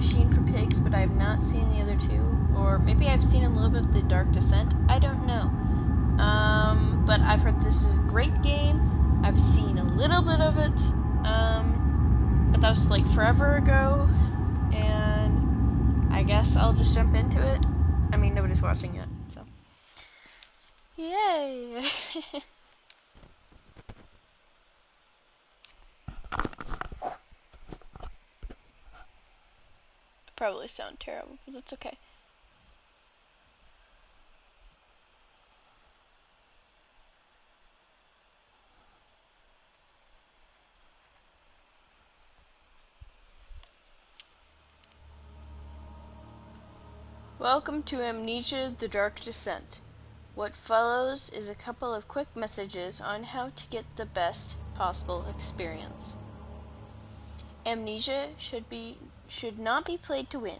Machine for Pigs, but I have not seen the other two. Or maybe I've seen a little bit of The Dark Descent. I don't know. But I've heard this is a great game. I've seen a little bit of it. But that was like forever ago. And I guess I'll just jump into it. I mean, nobody's watching yet, so. Yay! Probably sound terrible, but that's okay. Welcome to Amnesia: The Dark Descent. What follows is a couple of quick messages on how to get the best possible experience. Amnesia should not be played to win.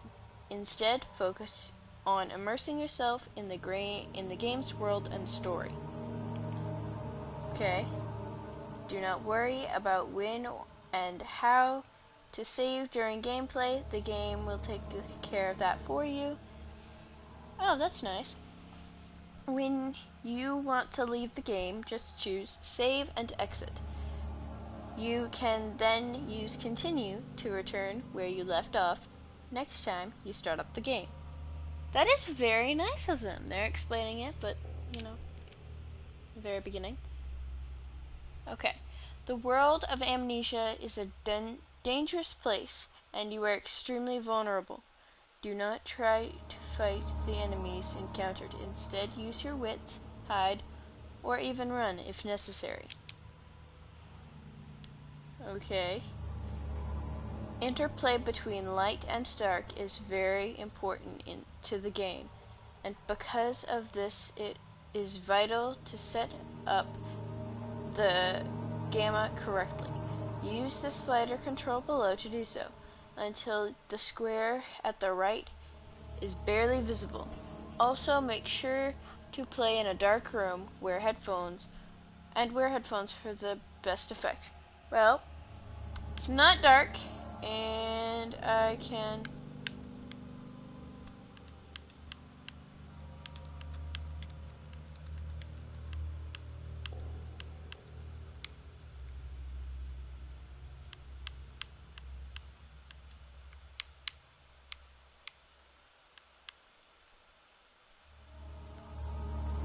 Instead, focus on immersing yourself in the game's world and story. Okay. Do not worry about when and how to save during gameplay. The game will take care of that for you. Oh, that's nice. When you want to leave the game, just choose Save and Exit. You can then use Continue to return where you left off next time you start up the game. That is very nice of them. They're explaining it, but, you know, the very beginning. Okay. The world of Amnesia is a dangerous place, and you are extremely vulnerable. Do not try to fight the enemies encountered. Instead, use your wits, hide, or even run if necessary. Okay. Interplay between light and dark is very important to the game, and because of this, it is vital to set up the gamma correctly. Use the slider control below to do so, until the square at the right is barely visible. Also, make sure to play in a dark room, wear headphones for the best effect. Well, it's not dark, and I can...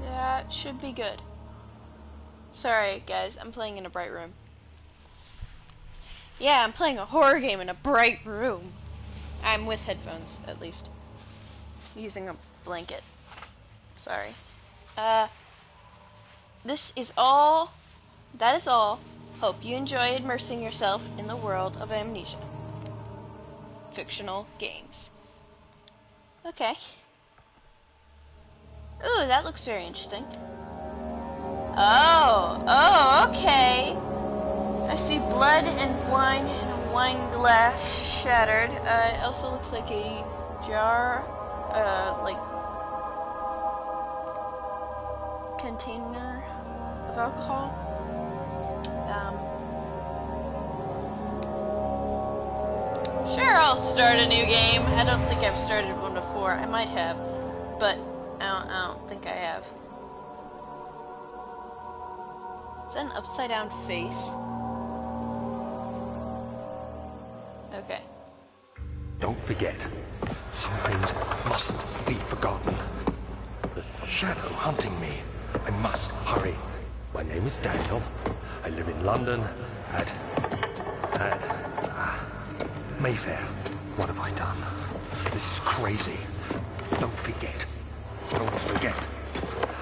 That should be good. Sorry, guys, I'm playing in a bright room. Yeah, I'm playing a horror game in a bright room. I'm with headphones, at least. Using a blanket. Sorry. That is all. Hope you enjoy immersing yourself in the world of Amnesia. Fictional games. Okay. Ooh, that looks very interesting. Oh, okay. I see blood and wine in a wine glass shattered. It also looks like a jar, like container of alcohol. Sure, I'll start a new game. I don't think I've started one before. I might have, but I don't think I have. Is that an upside down face? Okay. Don't forget, some things mustn't be forgotten. The shadow hunting me. I must hurry. My name is Daniel. I live in London at Mayfair. What have I done? This is crazy. Don't forget. Don't forget.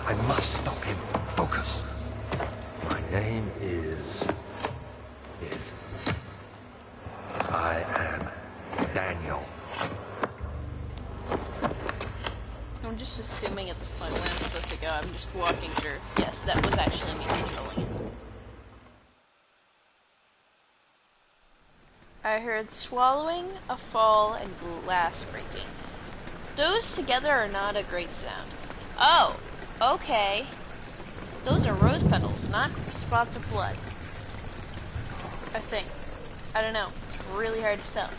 I must stop him. Focus. My name is... I am Daniel. I'm just assuming at this point where I'm supposed to go. I'm just walking through. Yes, that was actually me controlling it. I heard swallowing, a fall, and glass breaking. Those together are not a great sound. Oh, okay. Those are rose petals, not spots of blood. I think. I don't know. It's really hard to tell.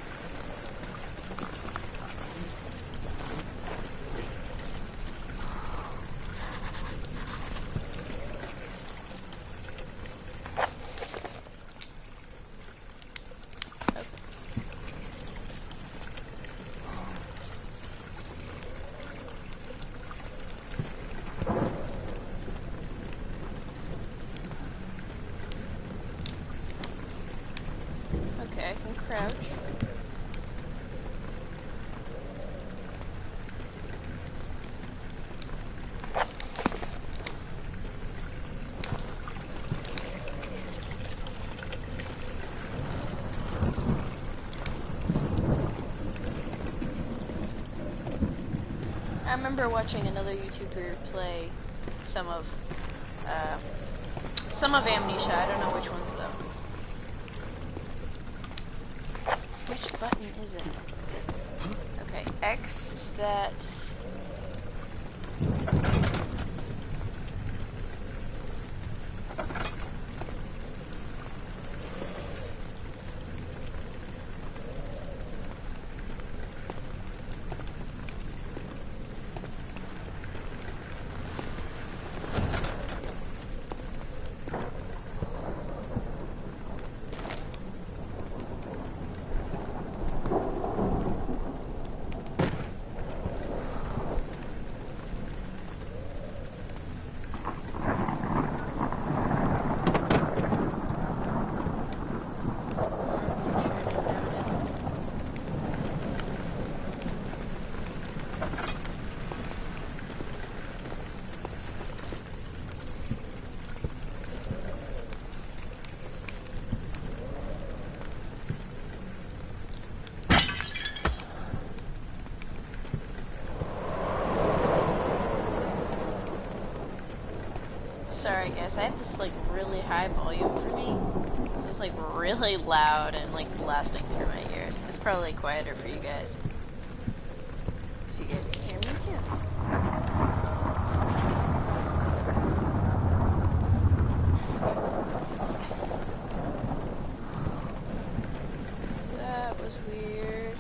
I remember watching another YouTuber play some of Amnesia. I don't know which ones though. Which button is it? Okay, X is that. Sorry guys, I have this like really high volume for me. So it's like really loud and like blasting through my ears. It's probably quieter for you guys. So you guys can hear me too. That was weird.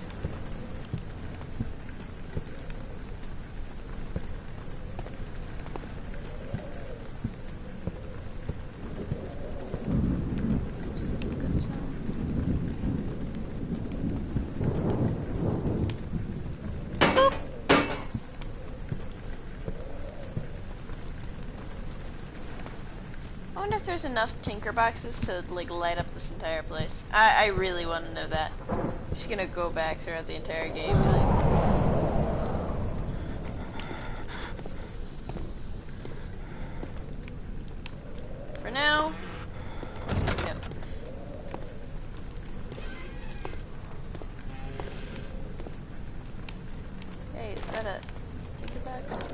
I wonder if there's enough tinker boxes to like light up this entire place. I really want to know that. I'm just gonna go back throughout the entire game. For now, no. Hey, is that a tinker box?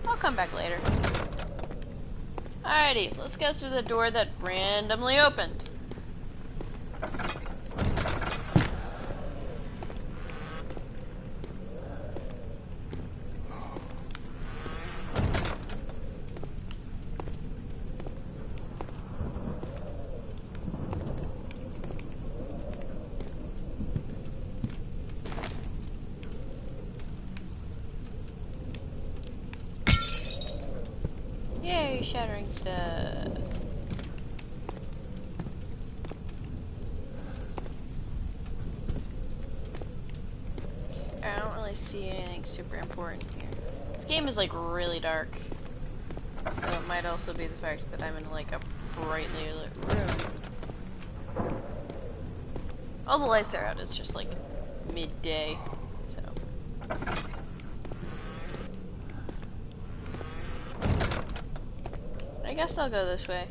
I'll come back later. Alrighty, let's go through the door that randomly opened. Yay, shattering stuff. I don't really see anything super important here. This game is like really dark. So it might also be the fact that I'm in like a brightly lit room. All the lights are out, it's just like midday. So I guess I'll go this way.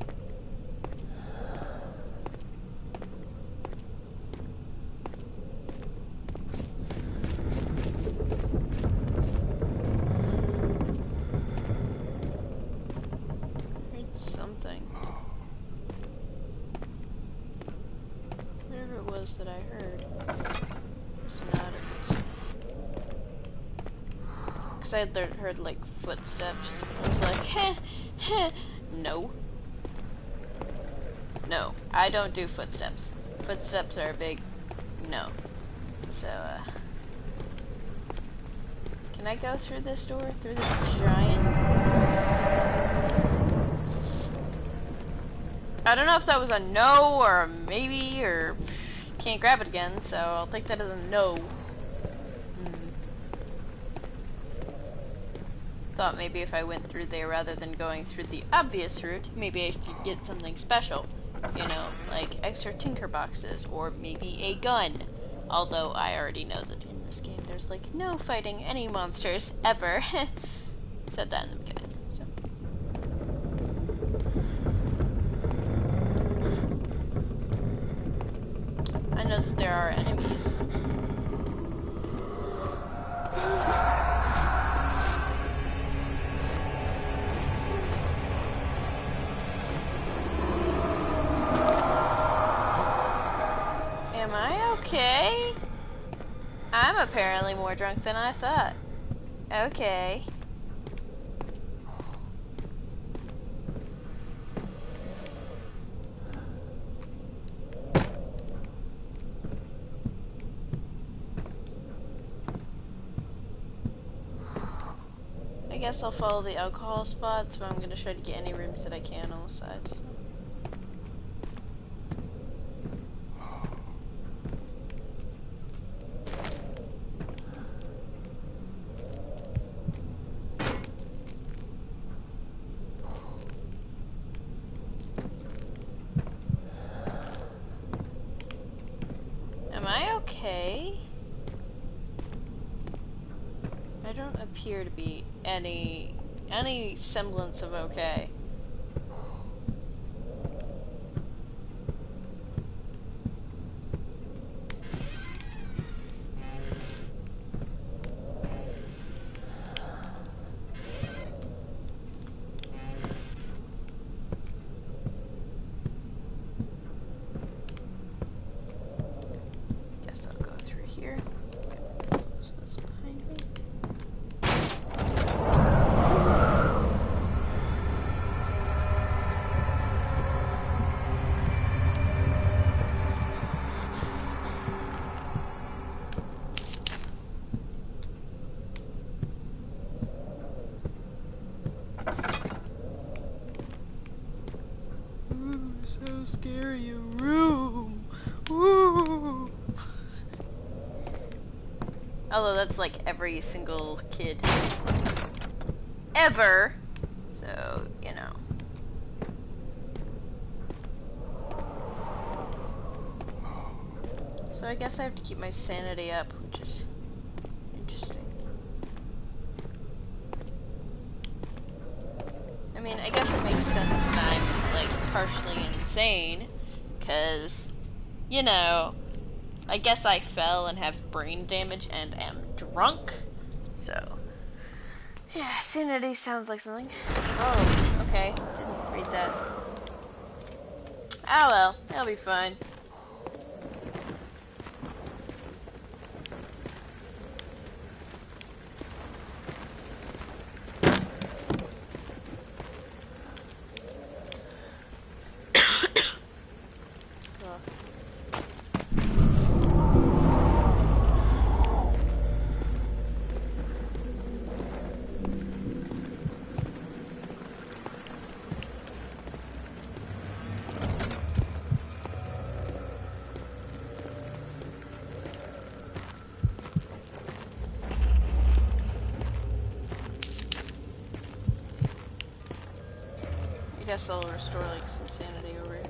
Heard something. Whatever it was that I heard. It's not it. Because I had heard like footsteps. I was like, heh, heh. No. No, I don't do footsteps. Footsteps are a big no. So, can I go through this door? Through this giant... I don't know if that was a no or a maybe or can't grab it again, so I'll take that as a no. thought maybe if I went through there rather than going through the obvious route, maybe I should get something special. You know, like extra tinker boxes, or maybe a gun. Although I already know that in this game there's like no fighting any monsters ever. Said that in the beginning. So. I know that there are enemies. Am I okay? I'm apparently more drunk than I thought. Okay. I guess I'll follow the alcohol spots, but I'm gonna try to get any rooms that I can on the sides. Am I okay? I don't appear to be any semblance of okay. Guess I'll go through here. Close this behind me. Ooh, so scary, a room. Ooh. Although that's like every single kid ever. So, you know. So I guess I have to keep my sanity up, which is interesting. I mean, I guess it makes sense that I'm, like, partially insane, because, you know, I guess I fell and have brain damage and am drunk, so, yeah, sanity sounds like something. Oh, okay, didn't read that. Ah well, it'll be fine. I guess I'll restore like some sanity over here.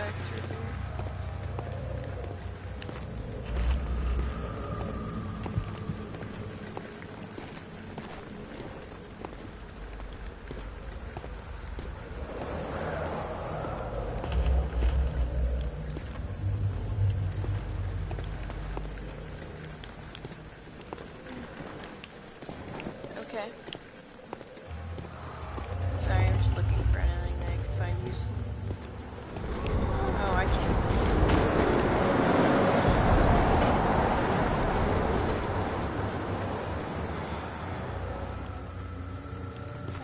back through here. Okay. Sorry, I'm just looking for anything that I can find useful. Oh, I can't.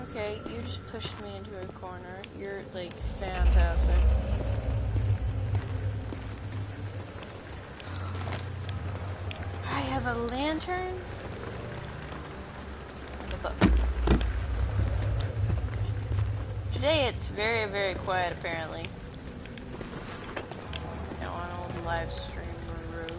Okay, you just pushed me into a corner. You're, like, fantastic. I have a lantern? And a book. Today it's very, very quiet, apparently. Now on old live stream road.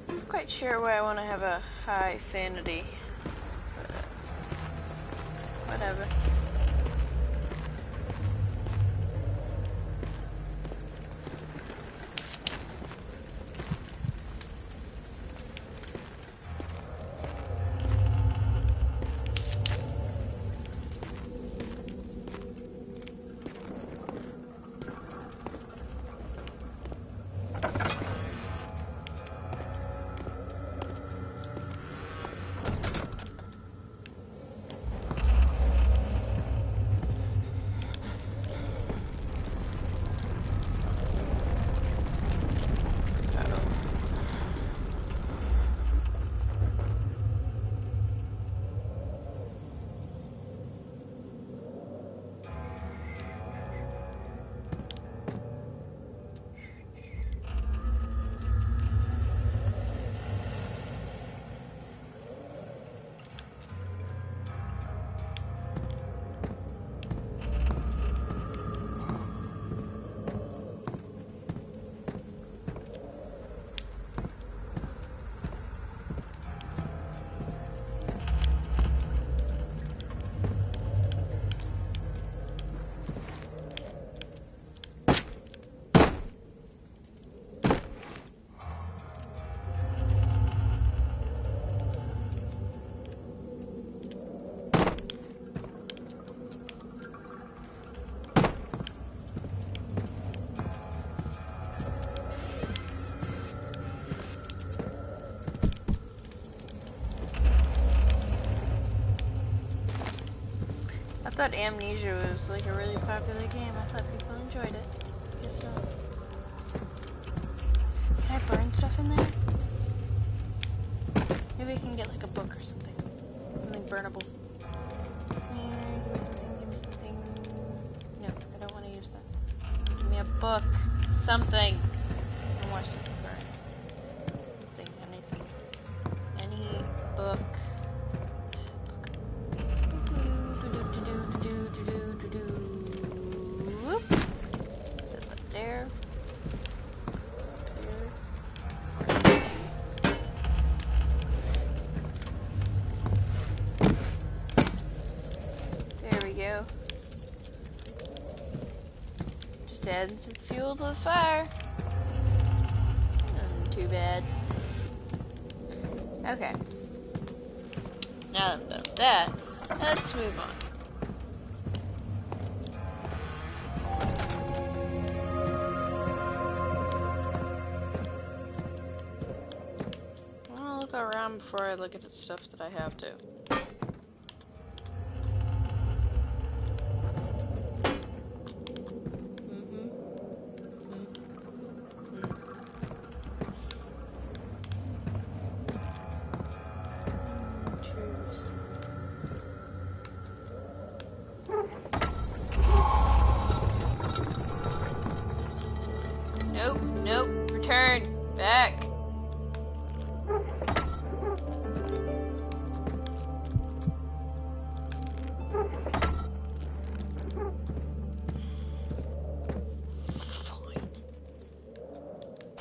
I'm not quite sure why I want to have a high sanity. But, whatever. I thought Amnesia was like a really popular game. I thought people enjoyed it. Guess so. Can I burn stuff in there? Maybe I can get like a book or something. Something burnable. Give me something. No, I don't want to use that. Give me a book. Something. I don't want stuff to burn. Anything. Any book. There. There we go. Just adding some fuel to the fire. Nothing too bad. Okay. Now that I'm done with that, let's move on. Around before I look at the stuff that I have to. Nope, nope, return, back.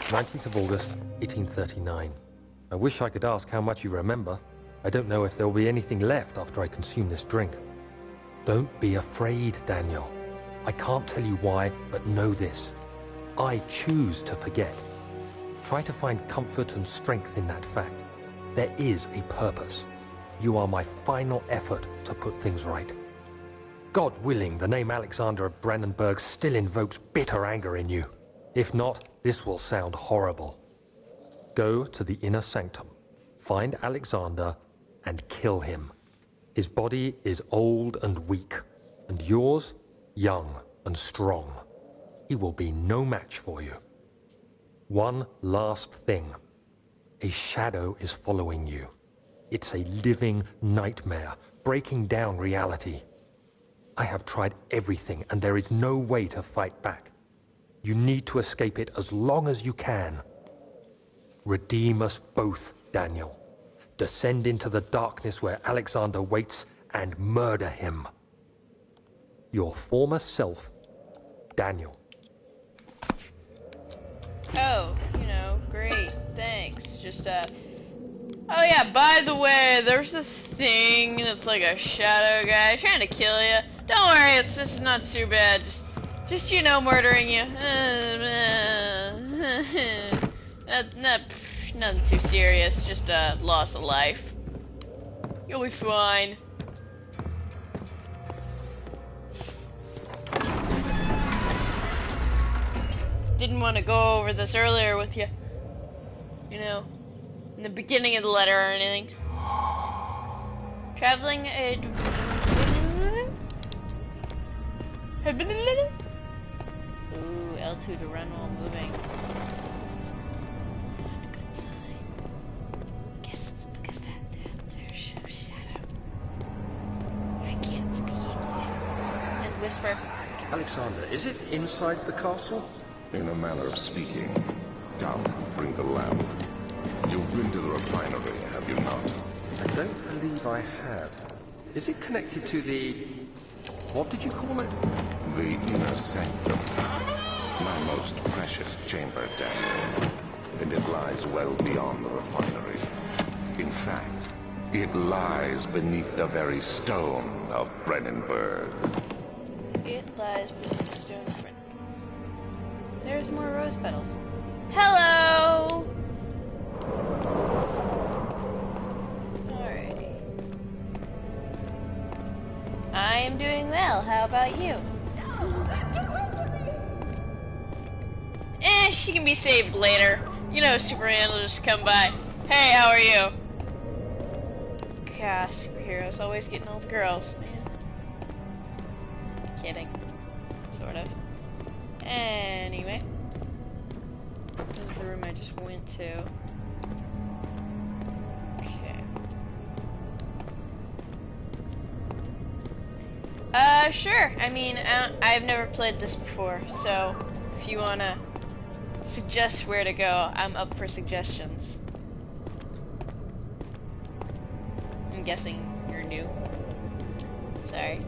19th of August, 1839. I wish I could ask how much you remember. I don't know if there will be anything left after I consume this drink. Don't be afraid, Daniel. I can't tell you why, but know this. I choose to forget. Try to find comfort and strength in that fact. There is a purpose. You are my final effort to put things right. God willing, the name Alexander of Brandenburg still invokes bitter anger in you. If not, this will sound horrible. Go to the inner sanctum, find Alexander, and kill him. His body is old and weak, and yours, young and strong. He will be no match for you. One last thing. A shadow is following you. It's a living nightmare, breaking down reality. I have tried everything, and there is no way to fight back. You need to escape it as long as you can. Redeem us both, Daniel. Descend into the darkness where Alexander waits and murder him. Your former self, Daniel. Oh, great, thanks. Oh yeah, by the way, there's this thing that's like a shadow guy trying to kill you. Don't worry, it's just not too bad. Just murdering you. Nothing too serious, just a loss of life. You'll be fine. Didn't want to go over this earlier with you. In the beginning of the letter or anything. Traveling Ooh, L2 to run while moving. Not a good sign. Guess it's because there's no shadow. I can't speak English. And whisper. Alexander, is it inside the castle? In a manner of speaking. Come, bring the lamp. You've been to the refinery, have you not? I don't believe I have. Is it connected to the... what did you call it? The inner sanctum. My most precious chamber, Daniel. And it lies well beyond the refinery. In fact, it lies beneath the very stone of Brennenburg. It lies beneath the stone of Brennenburg. There's more rose petals. Hello! Alrighty. I am doing well. How about you? She can be saved later. Superman will just come by. Hey, how are you? Gosh, superheroes always getting all the girls, man. Kidding. Sort of. Anyway. This is the room I just went to. Okay. Sure. I mean, I've never played this before, so if you wanna suggest where to go, I'm up for suggestions. I'm guessing you're new. Sorry.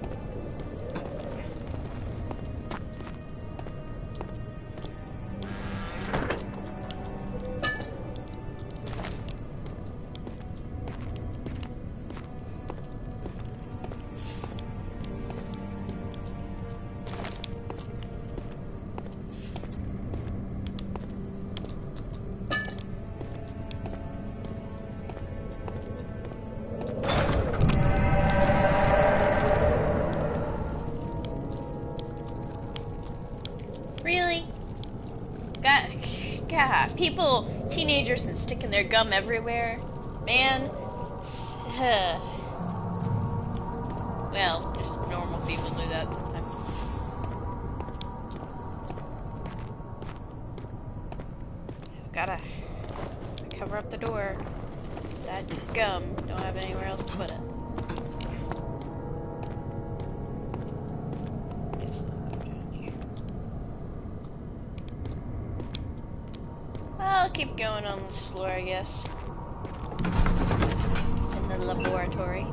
Teenagers and sticking their gum everywhere. Man. Well, just normal people do that sometimes. Gotta cover up the door. That gum. Don't have anywhere else to put it. I'll keep going on this floor, I guess. In the laboratory.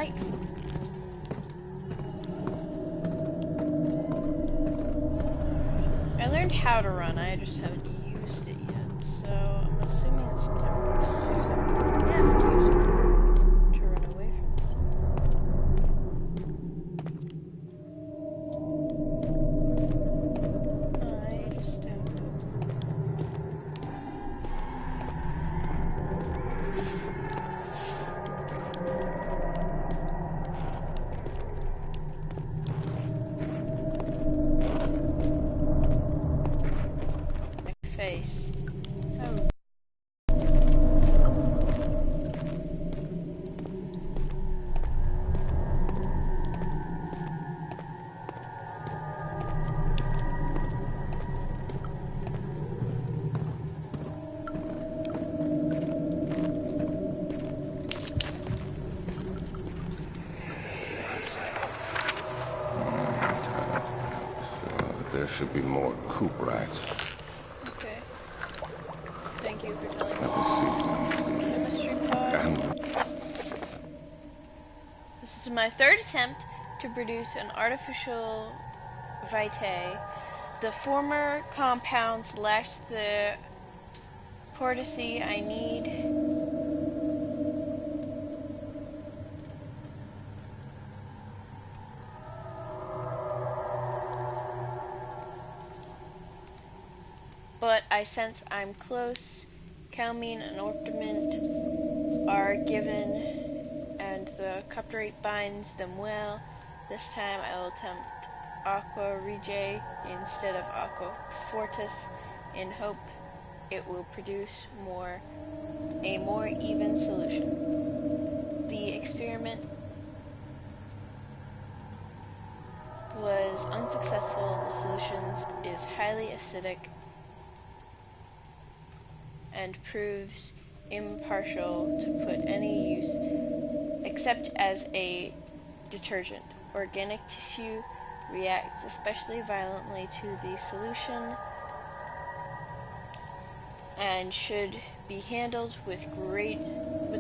delightful. I learned how to run, I just haven't used it yet, so I'm assuming it's time to have to use it to run away from this. I just have to. Face. Oh. There should be more coop rats. Okay. Thank you for telling Let me. me see. Chemistry pod. And This is my third attempt to produce an artificial vitae. The former compounds lacked the porosity I need. But I sense I'm close. Calmine and orpiment are given, and the copterate binds them well. This time I will attempt aqua regia instead of aqua fortis, in hope it will produce a more even solution. The experiment was unsuccessful. The solution is highly acidic and proves impartial to put any use except as a detergent. Organic tissue reacts especially violently to the solution and should be handled with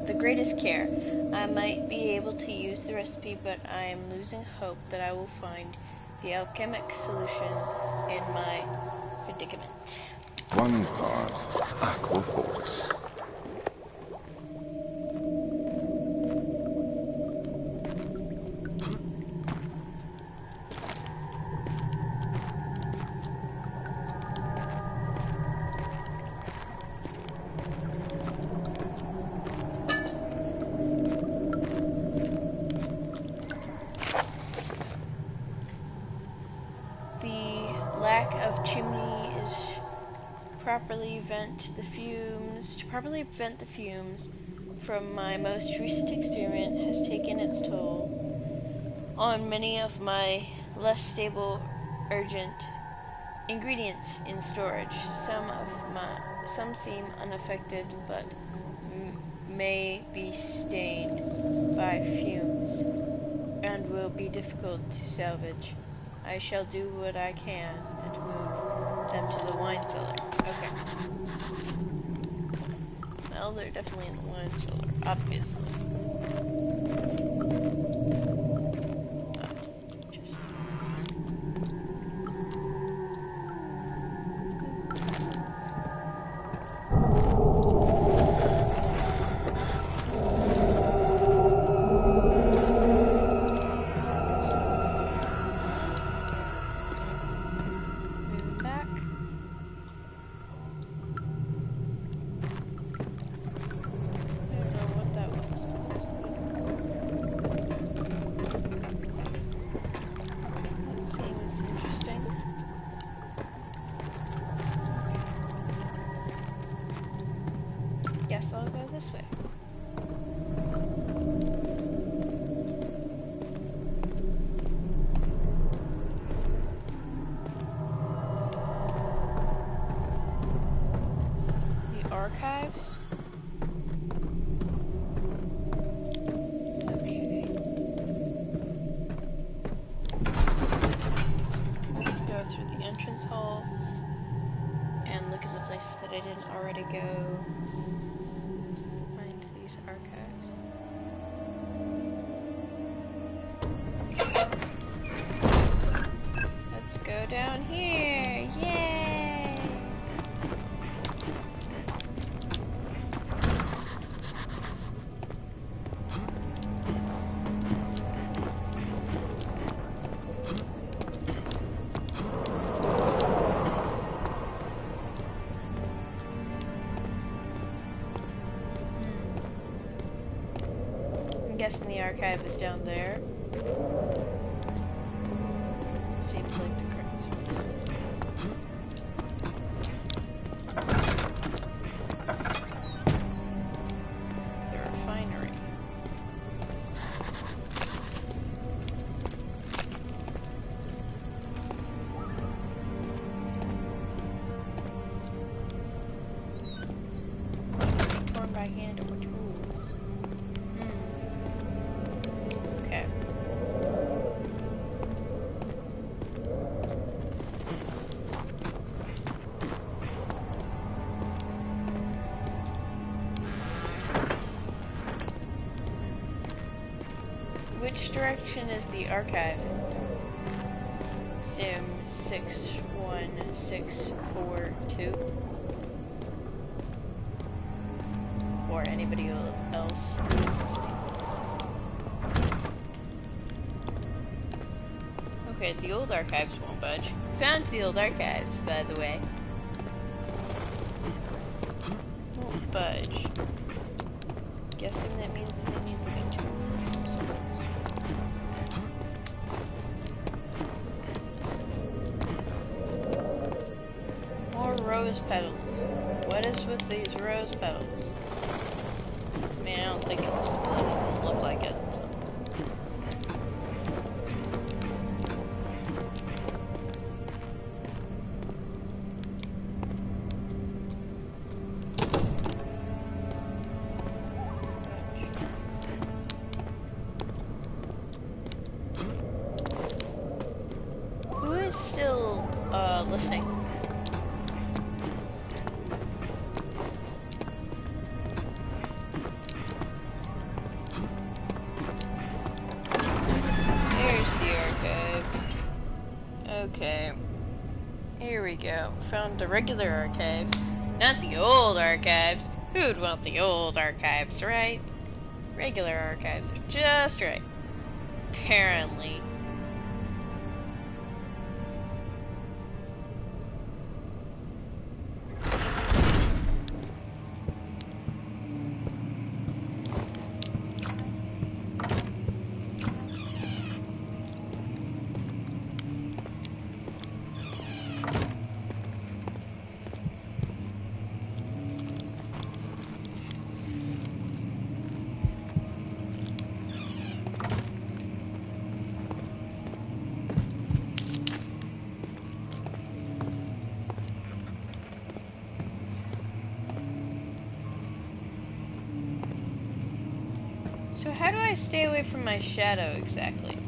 the greatest care. I might be able to use the recipe, but I am losing hope that I will find the alchemic solution in my predicament. 1 part aqua fortis. The lack of chimney is to properly vent the fumes from my most recent experiment has taken its toll on many of my less stable urgent ingredients in storage. Some seem unaffected, but may be stained by fumes and will be difficult to salvage. I shall do what I can and move them to the wine cellar. Okay. Well, they're definitely in the wine cellar, obviously. Guess I'll go this way. The archives? Okay. Let's go through the entrance hall and look at the places that I didn't already go. Find these archives. down here. Yay! I'm guessing the archive is down there. Seems like the correct choice. The refinery. Torn by hand or tools. Okay. Which direction is the archive? Sim 61642. Or anybody else who's listening. Okay, the old archives won't budge. Found the old archives, by the way. Won't budge. Guessing that means they need the two. More rose petals. What is with these rose petals? I mean, I don't think it's supposed to look like it. Who is still listening? There's the archives. Okay. Here we go. Found the regular archive. Not the old archives. Who'd want the old archives, right? Regular archives are just right. Apparently. So how do I stay away from my shadow exactly?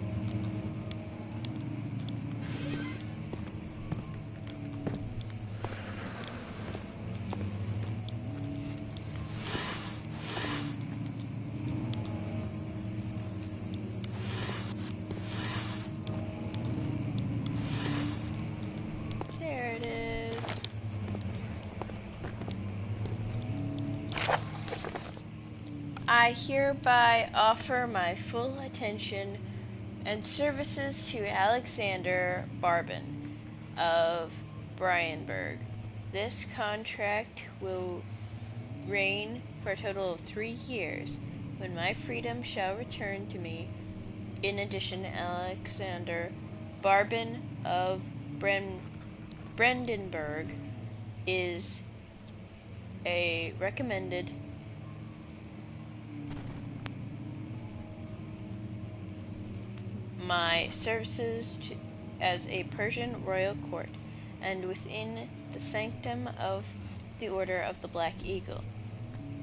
There it is. I hereby offer my full attention and services to Alexander Barbin of Bryanburg. This contract will reign for a total of 3 years, when my freedom shall return to me. In addition, Alexander Barbin of Brandenburg is a recommended my services as a Persian royal court, and within the sanctum of the Order of the Black Eagle.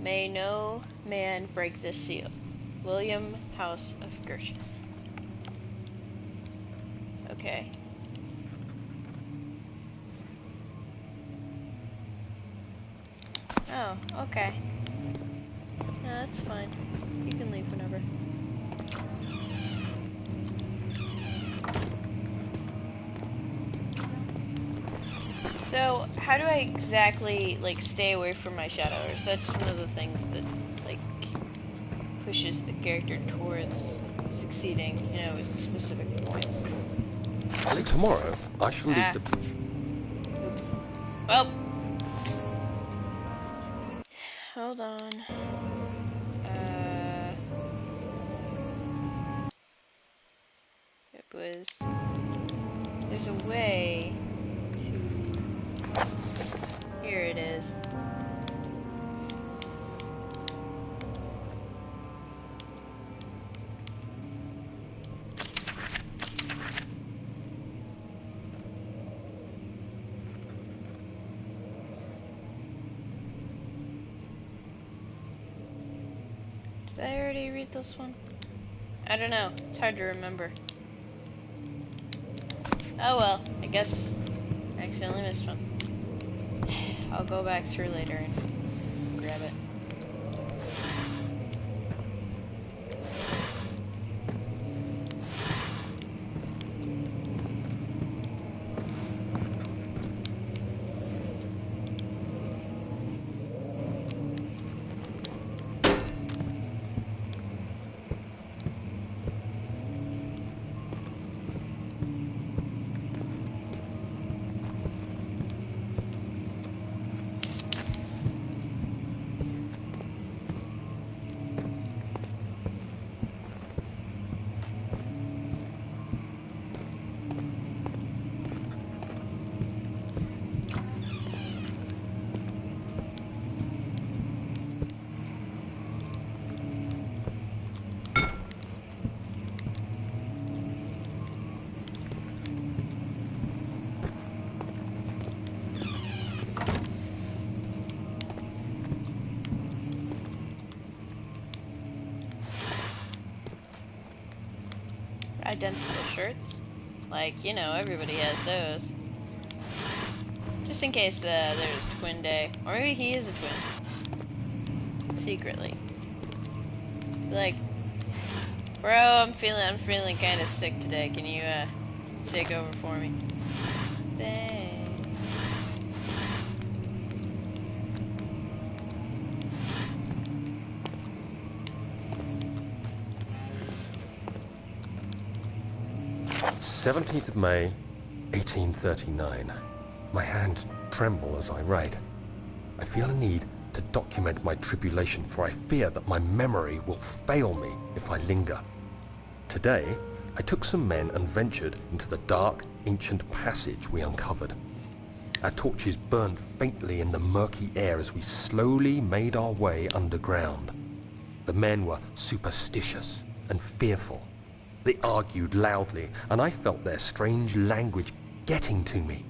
May no man break this seal. William, House of Gershon. Okay. Oh, okay. No, that's fine. You can leave whenever. So, how do I exactly, like, stay away from my shadow? Or is that just one of the things that, like, pushes the character towards succeeding, you know, with specific points? Early tomorrow, I shall leave Ah. the... Oops. Well. Hold on. It was... There's a way to... Here it is. Did I already read this one? I don't know. It's hard to remember. Oh well, I guess I accidentally missed one. I'll go back through later and grab it. 'Identical shirts. Like, you know, everybody has those. Just in case there's a twin day. Or maybe he is a twin. Secretly. Like, bro, I'm feeling kind of sick today. Can you, take over for me? Thanks. "17th of May, 1839. My hands tremble as I write. I feel a need to document my tribulation, for I fear that my memory will fail me if I linger. Today, I took some men and ventured into the dark, ancient passage we uncovered. Our torches burned faintly in the murky air as we slowly made our way underground. The men were superstitious and fearful. They argued loudly, and I felt their strange language getting to me.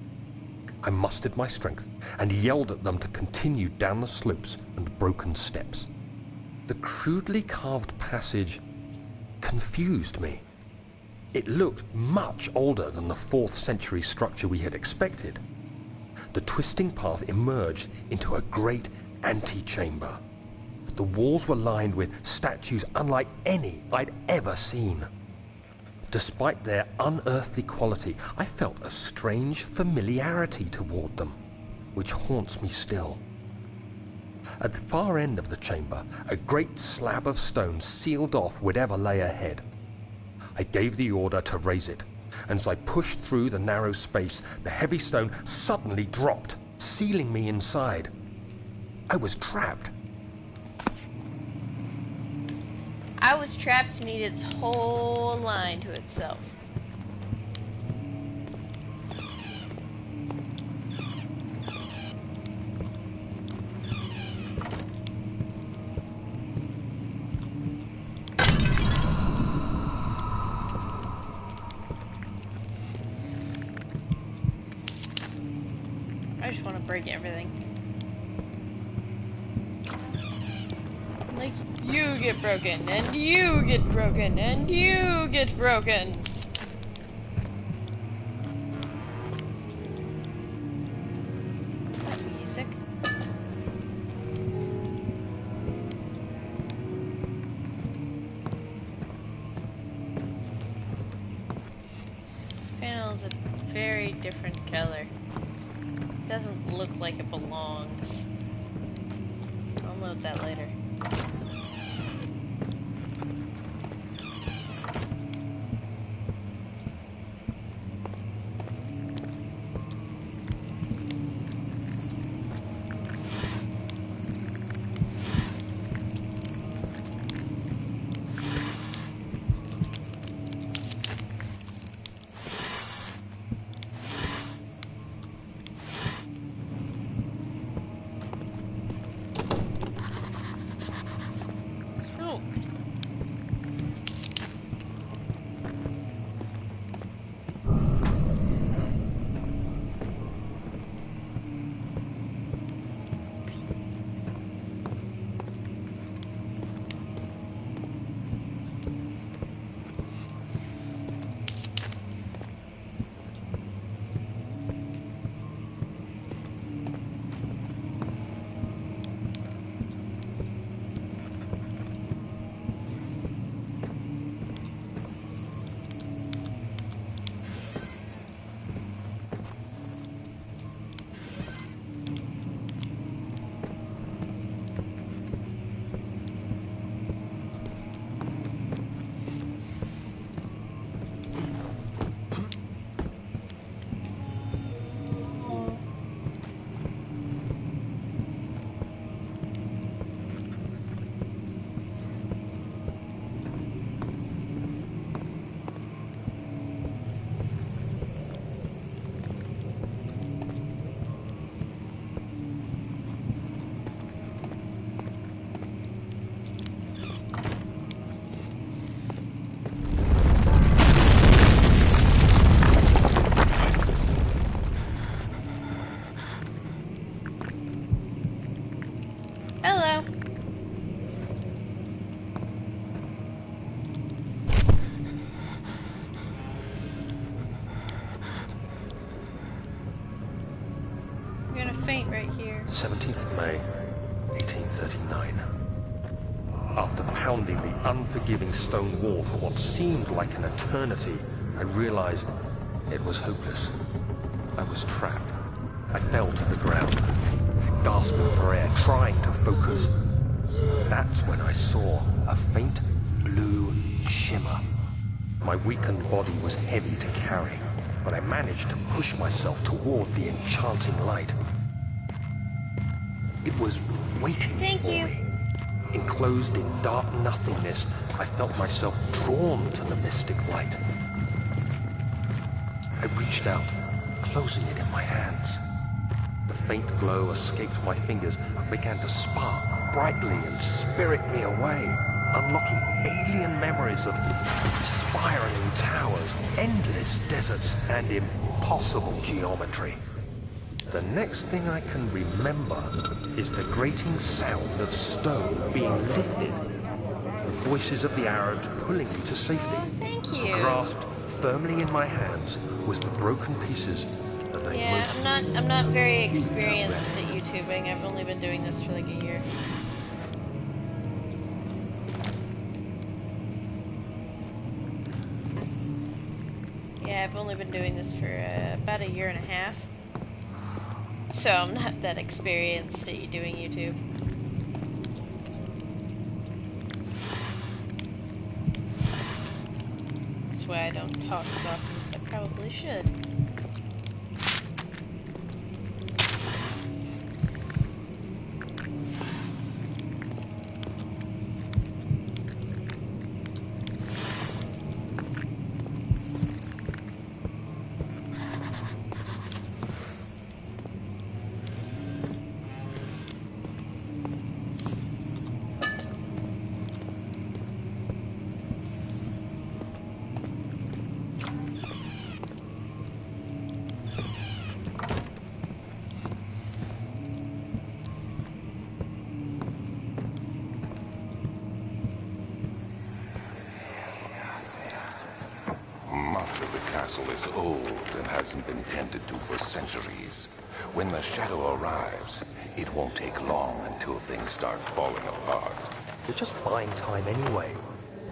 I mustered my strength and yelled at them to continue down the slopes and broken steps. The crudely carved passage confused me. It looked much older than the 4th century structure we had expected. The twisting path emerged into a great antechamber. The walls were lined with statues unlike any I'd ever seen. Despite their unearthly quality, I felt a strange familiarity toward them, which haunts me still. At the far end of the chamber, a great slab of stone sealed off whatever lay ahead. I gave the order to raise it, and as I pushed through the narrow space, the heavy stone suddenly dropped, sealing me inside. I was trapped. I was trapped to need its whole line to itself. I just want to break everything. Like, you get broken, and you get broken, and you get broken. Music. Panel's a very different color. Doesn't look like it belongs. I'll note that later. Hello. I'm gonna faint right here. 17th of May, 1839. After pounding the unforgiving stone wall for what seemed like an eternity, I realized it was hopeless. I was trapped. I fell to the ground, gasping for air, trying to focus. That's when I saw a faint blue shimmer. My weakened body was heavy to carry, but I managed to push myself toward the enchanting light. It was waiting for me. Enclosed in dark nothingness, I felt myself drawn to the mystic light. I reached out, closing it in my hands. The faint glow escaped my fingers and began to spark brightly and spirit me away, unlocking alien memories of spiraling towers, endless deserts, and impossible geometry. The next thing I can remember is the grating sound of stone being lifted, the voices of the Arabs pulling me to safety. Thank you. Grasped firmly in my hands was the broken pieces of a I'm not very experienced at YouTubing. I've only been doing this for like a year. Yeah, I've only been doing this for about a year and a half. So I'm not that experienced at doing YouTube. That's why I don't talk as often as I probably should. The castle is old and hasn't been tended to for centuries. When the shadow arrives, it won't take long until things start falling apart. We're just buying time anyway.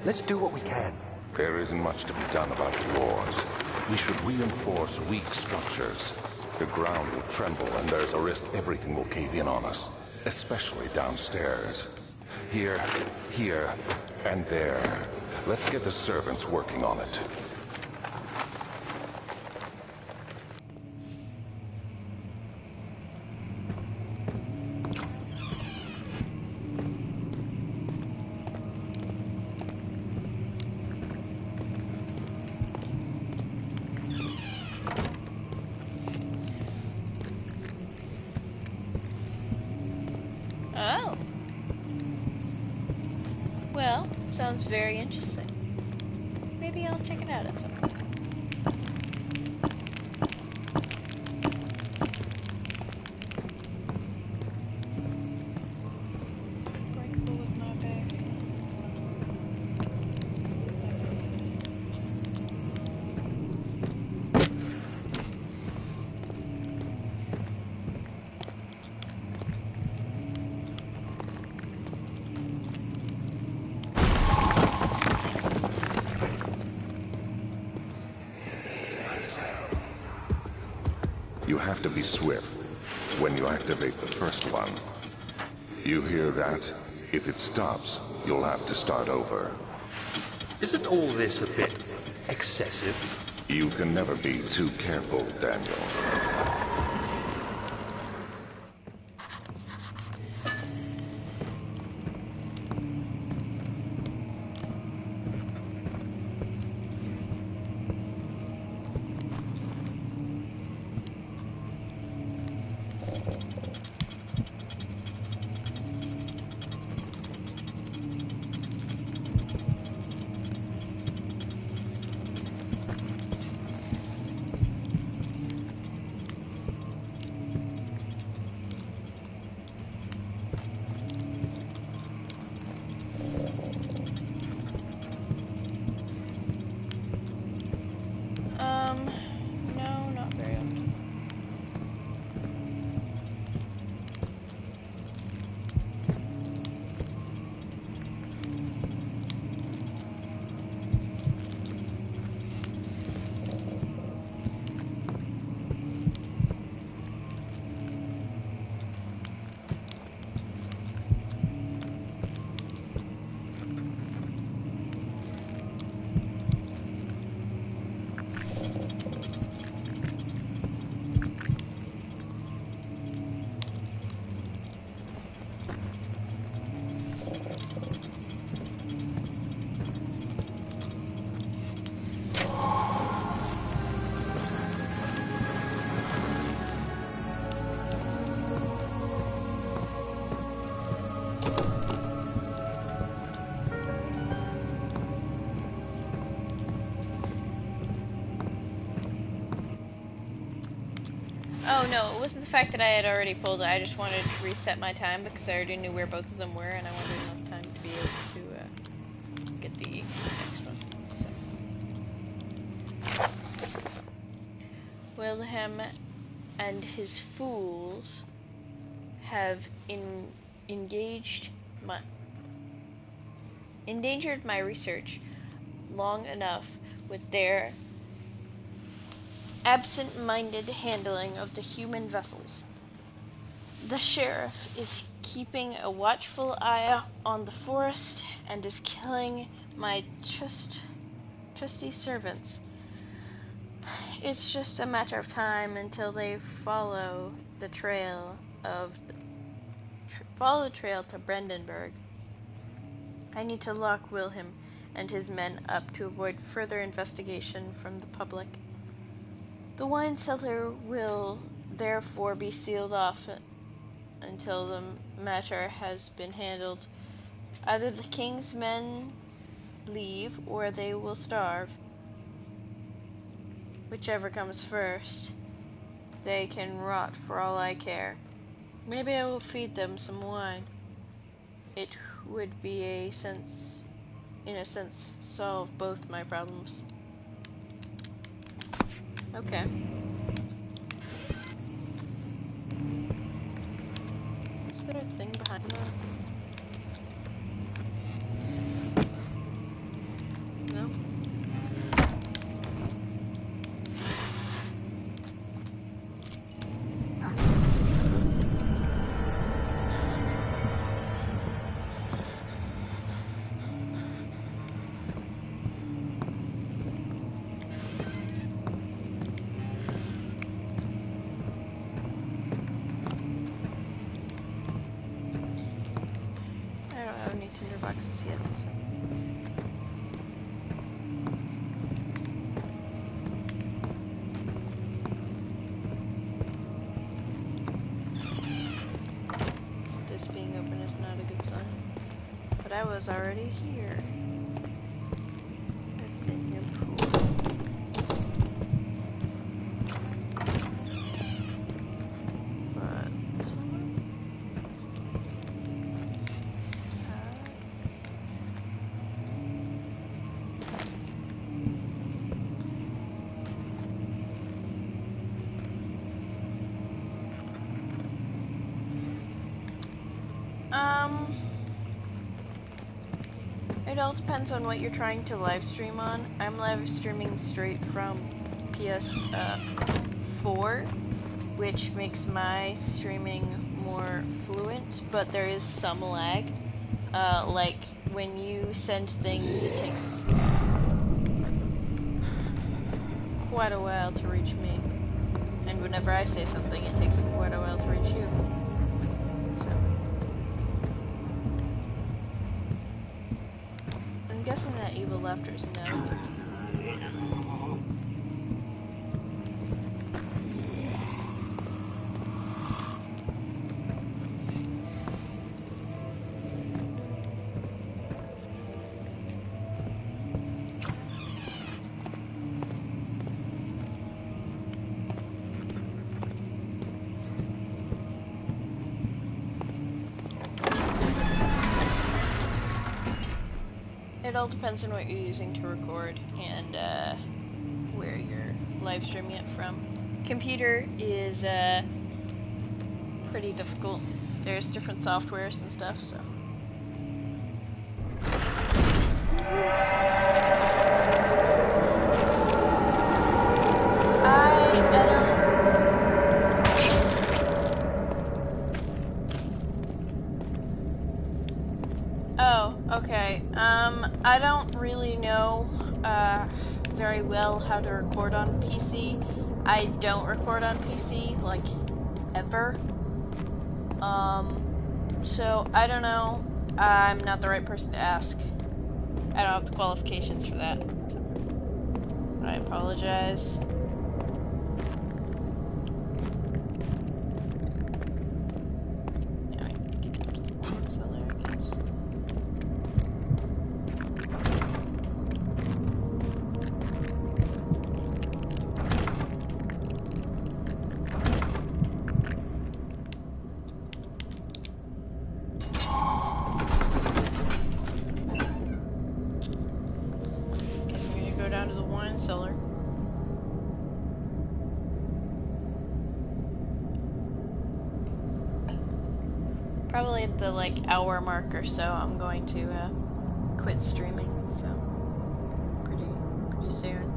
Let's do what we can. There isn't much to be done about the wars. We should reinforce weak structures. The ground will tremble, and there's a risk everything will cave in on us, especially downstairs. Here, and there. Let's get the servants working on it. Oh. Well, sounds very interesting. Maybe I'll check it out at some point. Breakable with my bag. You have to be swift when you activate the first one. You hear that? If it stops, you'll have to start over. Isn't all this a bit excessive? You can never be too careful, Daniel. No, not very often. Oh no, it wasn't the fact that I had already pulled it. I just wanted to reset my time because I already knew where both of them were, and I wanted enough time to be able to get the next one. So. Wilhelm and his fools have endangered my research long enough with their absent-minded handling of the human vessels. The sheriff is keeping a watchful eye on the forest and is killing my trusty servants. It's just a matter of time until they follow the trail to Brandenburg. I need to lock Wilhelm and his men up to avoid further investigation from the public. The wine cellar will therefore be sealed off until the matter has been handled. Either the king's men leave or they will starve. Whichever comes first. They can rot for all I care. Maybe I will feed them some wine. It would be in a sense, solve both my problems. Okay. Is there a thing behind that? No? yet. So. This being open is not a good sign. But I was already here. I've been here before. But this one? It all depends on what you're trying to live stream on. I'm live streaming straight from PS4, which makes my streaming more fluent, but there is some lag. Like when you send things, it takes quite a while to reach me. And whenever I say something, it takes quite a while to reach you. I'm guessing that evil laughter is no. It all depends on what you're using to record and where you're live streaming it from. Computer is pretty difficult. There's different softwares and stuff, so. Oh, okay. I don't really know very well how to record on PC. I don't record on PC, like, ever. So I don't know. I'm not the right person to ask. I don't have the qualifications for that. I apologize. Probably at the like hour mark or so, I'm going to quit streaming. So pretty soon.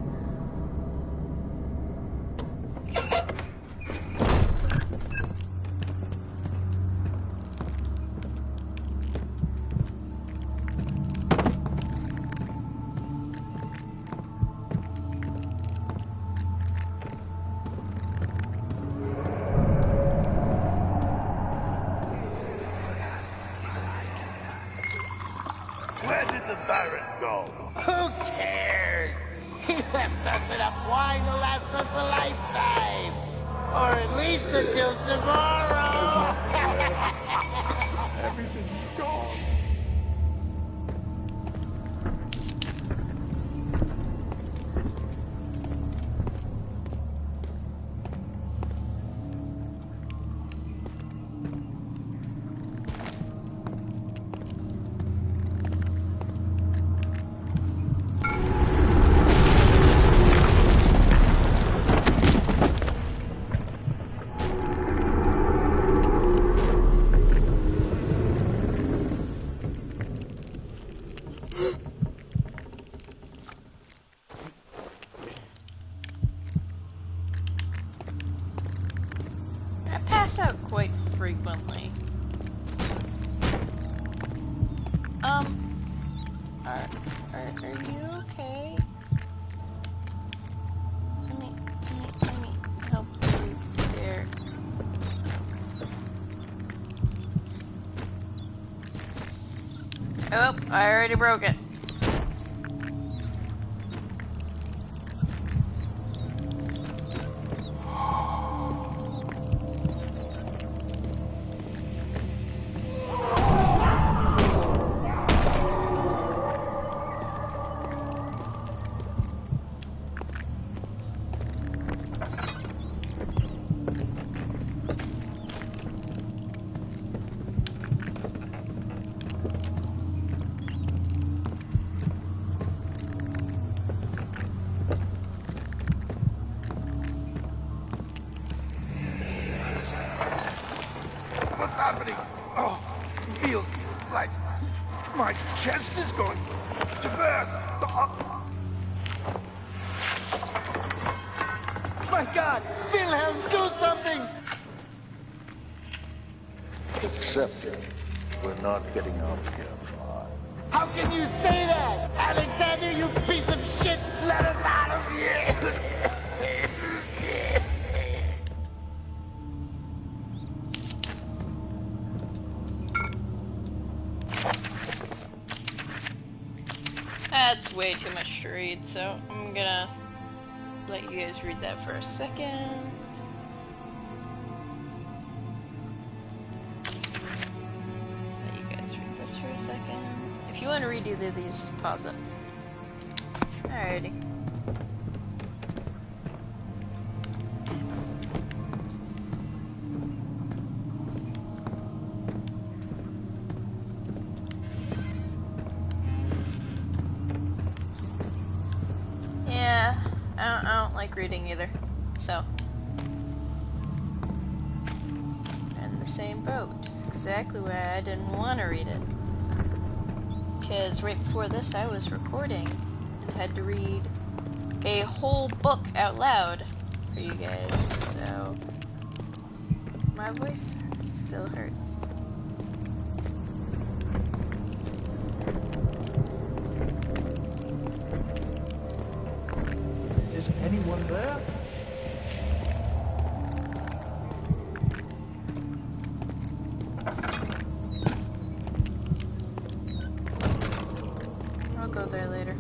Where did the Baron go? Who cares? He left us enough wine to last us a lifetime. Or at least until tomorrow. Everything's gone. I pass out quite frequently. Are you okay? Let me help you there. Oh, I already broke it. What's happening? Oh, feels like my chest is going to burst. My God! Wilhelm, do something! Accept it. We're not getting out of here alive. How can you say that? Alexander, you piece of shit! Let us out of here! That's way too much to read, so I'm gonna let you guys read that for a second. Let you guys read this for a second. If you want to read either of these, just pause it. Alrighty. Yeah, I don't like reading either, so. In the same boat. It's exactly why I didn't want to read it. Because right before this I was recording and had to read a whole book out loud for you guys, so my voice still hurts. Is anyone there? I'll go there later.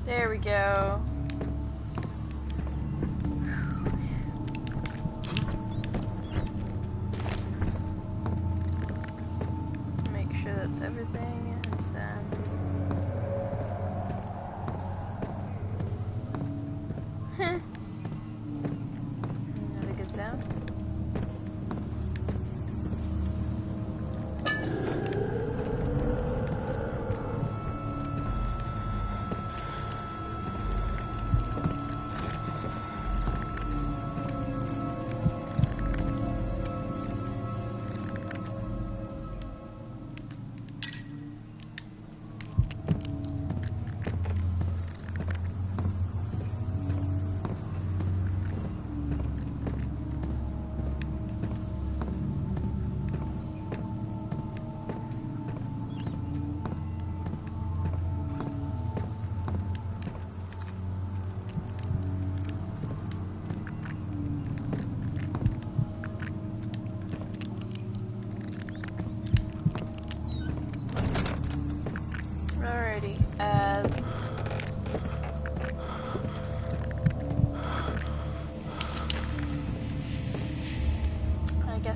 There we go. Make sure that's everything. It's done. Another good sound.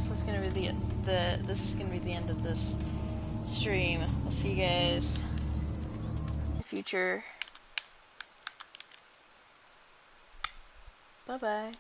guess that's gonna be this is gonna be the end of this stream. I'll see you guys in the future. Bye bye.